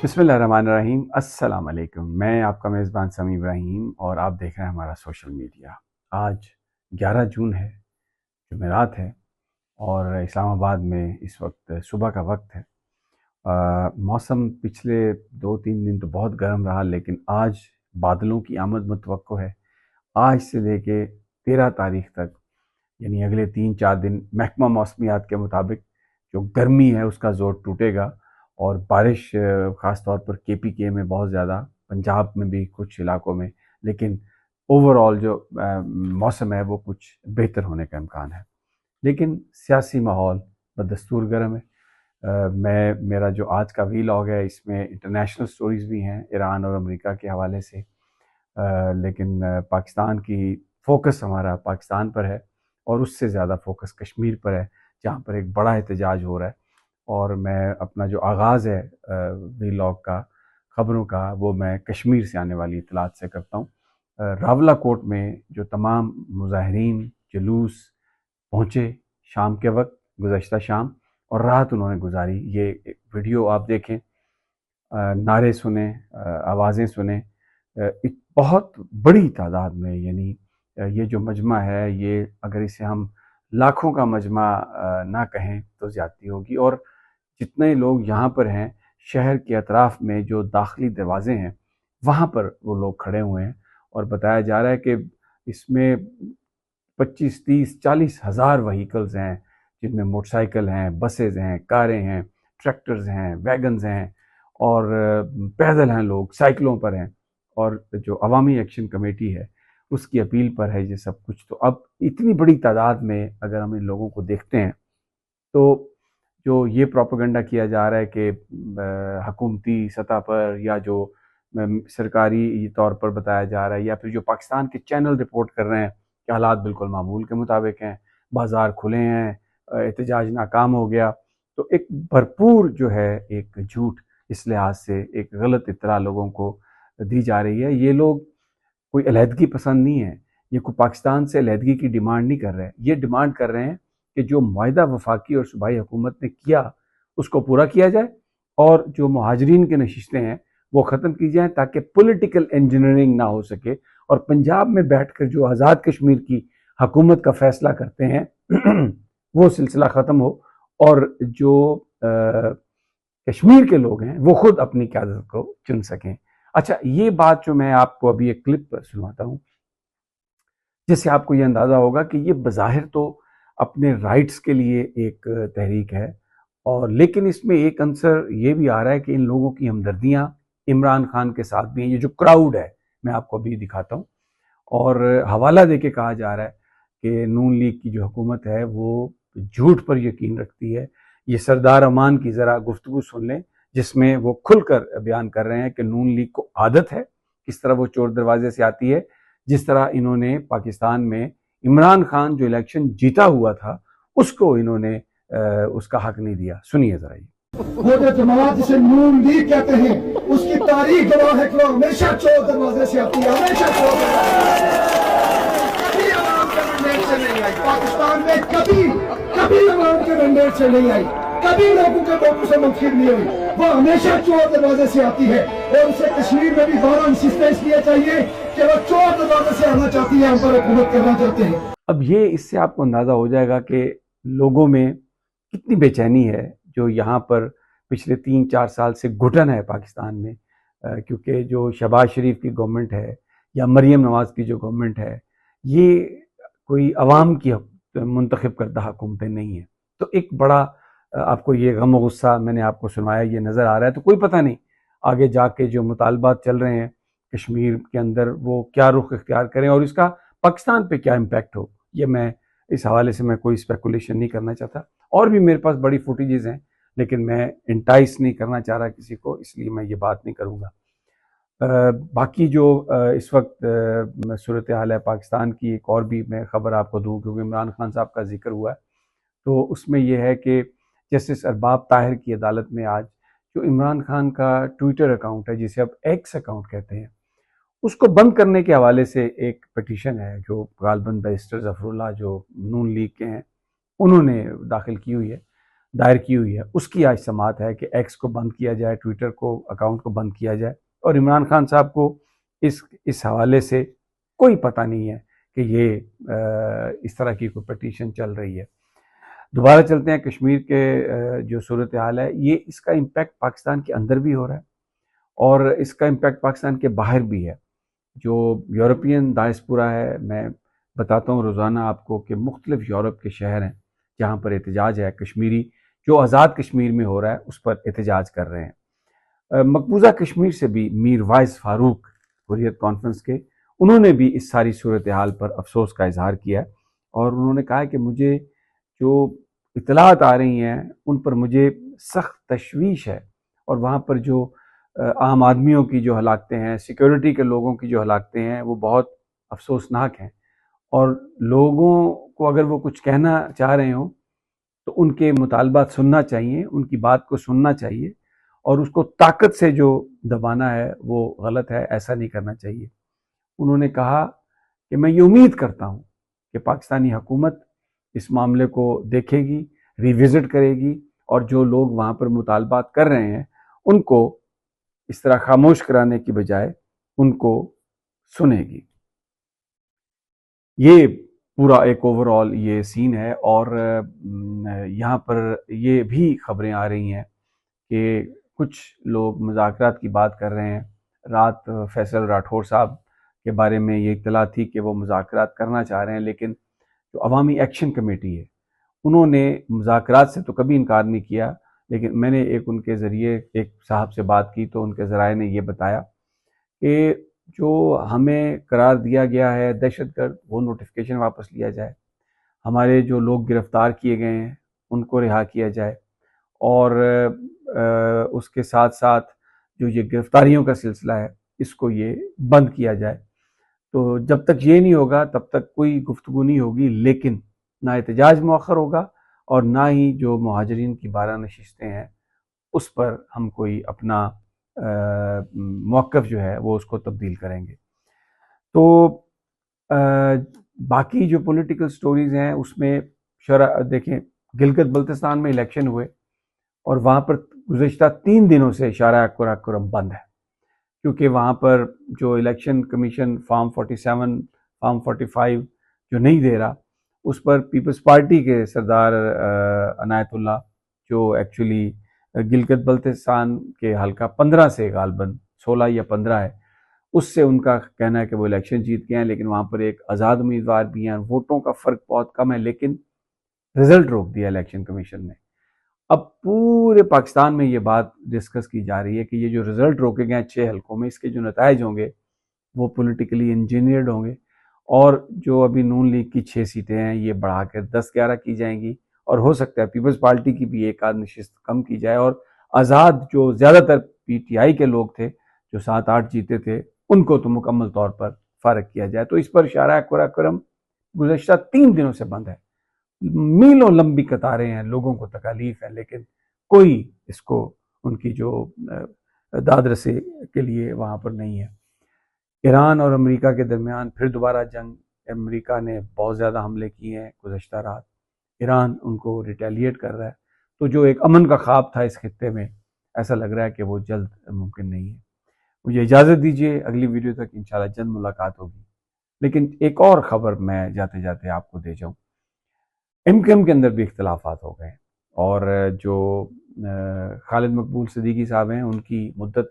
बिस्मिल्लाहिर्रहमानिर्रहीम। अस्सलाम वालेकुम। मैं आपका मेज़बान समी इब्राहिम और आप देख रहे हैं हमारा सोशल मीडिया। आज 11 जून है, जुमेरात है और इस्लामाबाद में इस वक्त सुबह का वक्त है। मौसम पिछले 2-3 दिन तो बहुत गर्म रहा, लेकिन आज बादलों की आमद मुतवक्को है। आज से लेके 13 तारीख तक, यानी अगले 3-4 दिन महकमा मौसमियात के मुताबिक जो गर्मी है उसका ज़ोर टूटेगा और बारिश ख़ास तौर पर KPK में बहुत ज़्यादा, पंजाब में भी कुछ इलाकों में, लेकिन ओवरऑल जो मौसम है वो कुछ बेहतर होने का इम्कान है। लेकिन सियासी माहौल बदस्तूर गर्म है। मेरा जो आज का वीलॉग है इसमें इंटरनेशनल स्टोरीज़ भी हैं ईरान और अमेरिका के हवाले से, लेकिन पाकिस्तान की फोकस हमारा पाकिस्तान पर है और उससे ज़्यादा फोकस कश्मीर पर है, जहाँ पर एक बड़ा एहतजाज हो रहा है। और मैं अपना जो आगाज़ है वीलॉग का, ख़बरों का, वो मैं कश्मीर से आने वाली इत्तलात से करता हूँ। रावलाकोट में जो तमाम मुज़ाहिरीन जुलूस पहुँचे शाम के वक्त, गुज़श्ता शाम, और रात उन्होंने गुजारी, ये एक वीडियो आप देखें, नारे सुने, आवाज़ें सुने। एक बहुत बड़ी तादाद में, यानी ये जो मजमा है, ये अगर इसे हम लाखों का मजमा ना कहें तो ज़्यादती होगी। और जितने लोग यहाँ पर हैं, शहर के अतराफ़ में जो दाखिली दरवाज़े हैं वहाँ पर वो लोग खड़े हुए हैं और बताया जा रहा है कि इसमें 25-30-40 हज़ार व्हीकल्स हैं, जिनमें मोटरसाइकिल हैं, बसेज़ हैं, कारें हैं, ट्रैक्टर्स हैं, वैगन्स हैं और पैदल हैं, लोग साइकिलों पर हैं। और जो अवामी एक्शन कमेटी है उसकी अपील पर है ये सब कुछ। तो अब इतनी बड़ी तादाद में अगर हम इन लोगों को देखते हैं तो जो ये प्रोपेगेंडा किया जा रहा है कि हुकूमती सतह पर या जो सरकारी तौर पर बताया जा रहा है, या फिर जो पाकिस्तान के चैनल रिपोर्ट कर रहे हैं कि हालात बिल्कुल मामूल के मुताबिक हैं, बाज़ार खुले हैं, एहतजाज नाकाम हो गया, तो एक भरपूर जो है एक झूठ, इस लिहाज से एक गलत इत्तला लोगों को दी जा रही है। ये लोग कोई अलहदगी पसंद नहीं है, ये कोई पाकिस्तान से अलहदगी की डिमांड नहीं कर रहे हैं। ये डिमांड कर रहे हैं कि जो मुआहिदा वफाकी और सूबाई हुकूमत ने किया उसको पूरा किया जाए और जो मुहाजिरीन के नशिस्तें हैं वो ख़त्म की जाएँ, ताकि पॉलिटिकल इंजीनियरिंग ना हो सके और पंजाब में बैठकर जो आज़ाद कश्मीर की हुकूमत का फ़ैसला करते हैं वो सिलसिला ख़त्म हो और जो कश्मीर के लोग हैं वो खुद अपनी क़यादत को चुन सकें। अच्छा, ये बात जो मैं आपको अभी एक क्लिप पर सुनाता हूँ, जिससे आपको ये अंदाज़ा होगा कि ये बज़ाहिर तो अपने राइट्स के लिए एक तहरीक है, और लेकिन इसमें एक अंसर ये भी आ रहा है कि इन लोगों की हमदर्दियाँ इमरान खान के साथ भी हैं। ये जो क्राउड है, मैं आपको अभी दिखाता हूँ, और हवाला दे के कहा जा रहा है कि नून लीग की जो हुकूमत है वो झूठ पर यकीन रखती है। ये सरदार अमान की ज़रा गुफ्तगू सुन लें, जिसमें वो खुलकर बयान कर रहे हैं कि नून लीग को आदत है किस तरह वो चोर दरवाजे से आती है, जिस तरह इन्होंने पाकिस्तान में इमरान खान जो इलेक्शन जीता हुआ था उसको इन्होंने उसका हक नहीं दिया। सुनिए ज़रा ये। वो जो जमात जिसे नून लीग कहते हैं उसकी तारीख गवाह है कि वो हमेशा चोर दरवाजे से आती है, हमेशा चोर दरवाजे कभी अवाम के मैंडेट से नहीं आई। पाकिस्तान में कभी अवाम के मैंडेट से नहीं आई, कभी लोगों के वोटों से मुंतखब नहीं हुई। वो हमेशा चोर दरवाजे से आती है और उसे कश्मीर में भी 12 इंसिस्टेंस किया चाहिए कि वो चोर दरवाजे से आना चाहती है, हम पर हुकूमत करना चाहते हैं। अब ये इससे आपको अंदाज़ा हो जाएगा कि लोगों में कितनी बेचैनी है, जो यहाँ पर पिछले 3-4 साल से घुटन है पाकिस्तान में, क्योंकि जो शहबाज शरीफ की गवर्नमेंट है या मरीम नवाज़ की जो गवर्नमेंट है, ये कोई अवाम की मुंतखब करदा हुकूमतें नहीं हैं। तो एक बड़ा आपको ये गम और गुस्सा मैंने आपको सुनाया, ये नज़र आ रहा है। तो कोई पता नहीं आगे जाके जो मुतालबात चल रहे हैं कश्मीर के अंदर वो क्या रुख इख्तियार करें और इसका पाकिस्तान पे क्या इम्पैक्ट हो। ये मैं इस हवाले से मैं कोई स्पेकुलेशन नहीं करना चाहता, और भी मेरे पास बड़ी फुटेजेस हैं, लेकिन मैं इंटाइस नहीं करना चाह रहा किसी को, इसलिए मैं ये बात नहीं करूँगा। बाकी जो इस वक्त सूरत हाल है पाकिस्तान की, एक और भी मैं ख़बर आपको दूँ, क्योंकि इमरान खान साहब का जिक्र हुआ है, तो उसमें यह है कि जस्टिस अरबाब ताहिर की अदालत में आज जो इमरान खान का ट्विटर अकाउंट है, जिसे अब एक्स अकाउंट कहते हैं, उसको बंद करने के हवाले से एक पिटीशन है जो गालबन बैरिस्टर ज़फ़रुल्लाह जो नून लीग के हैं उन्होंने दाखिल की हुई है। دائر کی ہوئی ہے اس کی آج سماعت ہے کہ ایکس کو بند کیا جائے، ٹویٹر کو اکاؤنٹ کو بند کیا جائے، اور عمران خان صاحب کو اس حوالے سے کوئی پتہ نہیں ہے کہ یہ اس طرح کی کوئی پٹیشن چل رہی ہے۔ دوبارہ چلتے ہیں کشمیر کے جو صورتحال ہے، یہ اس کا امپیکٹ پاکستان کے اندر بھی ہو رہا ہے اور اس کا امپیکٹ پاکستان کے باہر بھی ہے۔ جو یورپین ڈائسپورا ہے، میں بتاتا ہوں روزانہ آپ کو کہ مختلف یورپ کے شہر ہیں جہاں پر احتجاج ہے، کشمیری جو آزاد کشمیر میں ہو رہا ہے اس پر احتجاج کر رہے ہیں۔ مقبوضہ کشمیر سے بھی میر وائس فاروق حریت کانفرنس کے، انہوں نے بھی اس ساری صورتحال پر افسوس کا اظہار کیا ہے اور انہوں نے کہا کہ مجھے جو اطلاعات آ رہی ہیں ان پر مجھے سخت تشویش ہے، اور وہاں پر جو عام آدمیوں کی جو ہلاکتیں ہیں، سیکیورٹی کے لوگوں کی جو ہلاکتیں ہیں، وہ بہت افسوسناک ہیں، اور لوگوں کو اگر وہ کچھ کہنا چاہ رہے ہوں تو ان کے مطالبات سننا چاہیے، ان کی بات کو سننا چاہیے، اور اس کو طاقت سے جو دبانا ہے وہ غلط ہے، ایسا نہیں کرنا چاہیے۔ انہوں نے کہا کہ میں یہ امید کرتا ہوں کہ پاکستانی حکومت اس معاملے کو دیکھے گی، ریوزٹ کرے گی، اور جو لوگ وہاں پر مطالبات کر رہے ہیں ان کو اس طرح خاموش کرانے کی بجائے ان کو سنے گی۔ یہ پورا ایک اوورآل یہ سین ہے، اور یہاں پر یہ بھی خبریں آ رہی ہیں کہ کچھ لوگ مذاکرات کی بات کر رہے ہیں۔ رات فیصل راٹھور صاحب کے بارے میں یہ اطلاع تھی کہ وہ مذاکرات کرنا چاہ رہے ہیں، لیکن جو عوامی ایکشن کمیٹی ہے انہوں نے مذاکرات سے تو کبھی انکار نہیں کیا، لیکن میں نے ان کے ذریعے ایک صاحب سے بات کی تو ان کے ذرائع نے یہ بتایا کہ جو ہمیں قرار دیا گیا ہے دہشت گرد، وہ نوٹیفیکیشن واپس لیا جائے، ہمارے جو لوگ گرفتار کیے گئے ہیں ان کو رہا کیا جائے، اور اس کے ساتھ ساتھ جو یہ گرفتاریوں کا سلسلہ ہے اس کو یہ بند کیا جائے۔ تو جب تک یہ نہیں ہوگا تب تک کوئی گفتگو نہیں ہوگی، لیکن نہ احتجاج مؤخر ہوگا اور نہ ہی جو مہاجرین کی بارہ نشستیں ہیں اس پر ہم کوئی اپنا موقف جو ہے وہ اس کو تبدیل کریں گے۔ تو باقی جو پولیٹیکل سٹوریز ہیں اس میں دیکھیں گلگت بلتستان میں الیکشن ہوئے اور وہاں پر گزشتہ 3 دنوں سے شارع قرم بند ہے، کیونکہ وہاں پر جو الیکشن کمیشن فارم 47 فارم 45 جو نہیں دے رہا، اس پر پیپلز پارٹی کے سردار عنایت اللہ جو ایکچولی گلگت بلتستان کے حلقہ 15 سے غالباً 16 یا 15 ہے، اس سے ان کا کہنا ہے کہ وہ الیکشن جیت گئے ہیں، لیکن وہاں پر ایک آزاد امیدوار بھی ہیں، ووٹوں کا فرق بہت کم ہے، لیکن رزلٹ روک دیا الیکشن کمیشن نے۔ اب پورے پاکستان میں یہ بات ڈسکس کی جا رہی ہے کہ یہ جو رزلٹ روکے گئے ہیں 6 حلقوں میں، اس کے جو نتائج ہوں گے وہ پولیٹیکلی انجینئرڈ ہوں گے، اور جو ابھی نون لیگ کی 6 سیٹیں ہیں یہ بڑھا کر 10-11 کی جائیں گی، اور ہو سکتا ہے پیپلز پارٹی کی بھی 1 آدھ نشست کم کی جائے، اور آزاد جو زیادہ تر پی ٹی آئی کے لوگ تھے جو 7-8 جیتے تھے ان کو تو مکمل طور پر فارغ کیا جائے۔ تو اس پر شارع قرم گزشتہ 3 دنوں سے بند ہے، میلوں لمبی قطاریں ہیں، لوگوں کو تکالیف ہے، لیکن کوئی اس کو ان کی جو داد رسی کے لیے وہاں پر نہیں ہے۔ ایران اور امریکہ کے درمیان پھر دوبارہ جنگ، امریکہ نے بہت زیادہ حملے کیے ہیں گزشتہ رات، ایران ان کو ریٹیلیٹ کر رہا ہے، تو جو ایک امن کا خواب تھا اس خطے میں ایسا لگ رہا ہے کہ وہ جلد ممکن نہیں ہے۔ مجھے اجازت دیجیے، اگلی ویڈیو تک انشاءاللہ جلد ملاقات ہوگی، لیکن ایک اور خبر میں جاتے جاتے آپ کو دے جاؤں۔ ایم کیو ایم کے اندر بھی اختلافات ہو گئے، اور جو خالد مقبول صدیقی صاحب ہیں ان کی مدت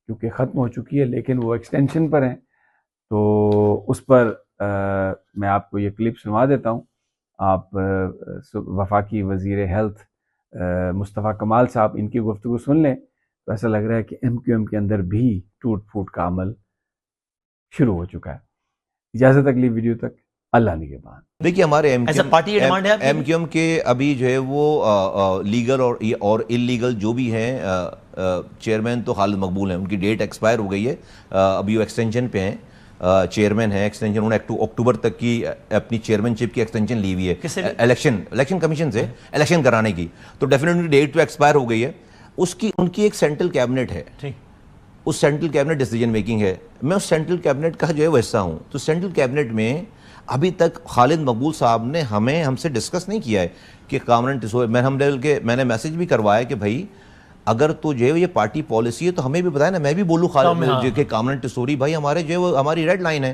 کیونکہ ختم ہو چکی ہے لیکن وہ ایکسٹینشن پر ہیں، تو اس پر میں آپ کو یہ کلپ سنوا دیتا ہوں۔ آپ وفاقی وزیر ہیلتھ مصطفیٰ کمال صاحب ان کی گفتگو سن لیں تو ایسا لگ رہا ہے کہ ایم کیو ایم کے اندر بھی ٹوٹ پھوٹ کا عمل شروع ہو چکا ہے۔ اجازت اگلی ویڈیو تک، اللہ نگہبان۔ دیکھیے ہمارے ایم کیو ایم کے ابھی جو ہے وہ لیگل اور انلیگل جو بھی ہیں، چیئرمین تو خالد مقبول ہیں، ان کی ڈیٹ ایکسپائر ہو گئی ہے، ابھی وہ ایکسٹینشن پہ ہیں، چیئرمین ہیں ایکسٹینشن، انہوں نے اکتوبر تک کی اپنی چیئرمین شپ کی ایکسٹینشن لی ہوئی ہے الیکشن کمیشن سے الیکشن کرانے کی، تو ڈیفینیٹلی ڈیٹ تو ایکسپائر ہو گئی ہے۔ ان کی ایک سینٹرل کیبنٹ ہے، اس سینٹرل کیبنٹ ڈیسیجن میکنگ ہے، میں اس سینٹرل کیبنٹ کا جو ہے وہ حصہ ہوں، تو سینٹرل کیبنٹ میں ابھی تک خالد مقبول صاحب نے ہم سے ڈسکس نہیں کیا ہے کہ کامران ٹیسوری، میں نے میسج بھی کروایا کہ بھائی اگر تو جو ہے یہ پارٹی پالیسی ہے تو ہمیں بھی بتائیں نا، میں بھی بولوں خالد کہ کامران ٹیسوری بھائی ہمارے جو ہے وہ ہماری ریڈ لائن ہے